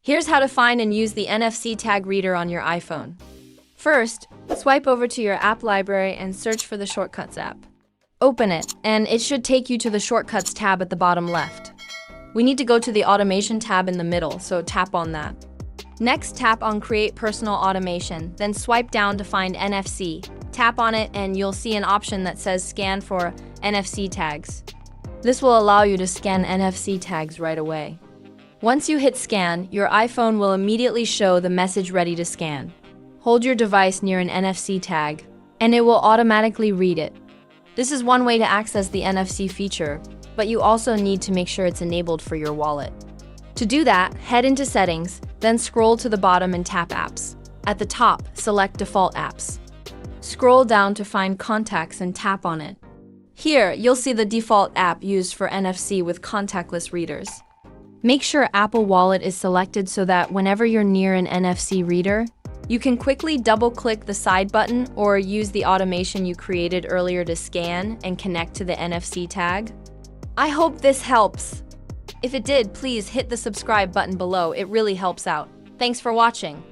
Here's how to find and use the NFC Tag Reader on your iPhone. First, swipe over to your app library and search for the Shortcuts app. Open it, and it should take you to the Shortcuts tab at the bottom left. We need to go to the Automation tab in the middle, so tap on that. Next, tap on Create Personal Automation, then swipe down to find NFC. Tap on it and you'll see an option that says Scan for NFC tags. This will allow you to scan NFC tags right away. Once you hit Scan, your iPhone will immediately show the message ready to scan. Hold your device near an NFC tag, and it will automatically read it. This is one way to access the NFC feature, but you also need to make sure it's enabled for your wallet. To do that, head into Settings, then scroll to the bottom and tap Apps. At the top, select Default Apps. Scroll down to find Contacts and tap on it. Here, you'll see the default app used for NFC with contactless readers. Make sure Apple Wallet is selected so that whenever you're near an NFC reader, you can quickly double-click the side button or use the automation you created earlier to scan and connect to the NFC tag. I hope this helps. If it did, please hit the subscribe button below. It really helps out. Thanks for watching.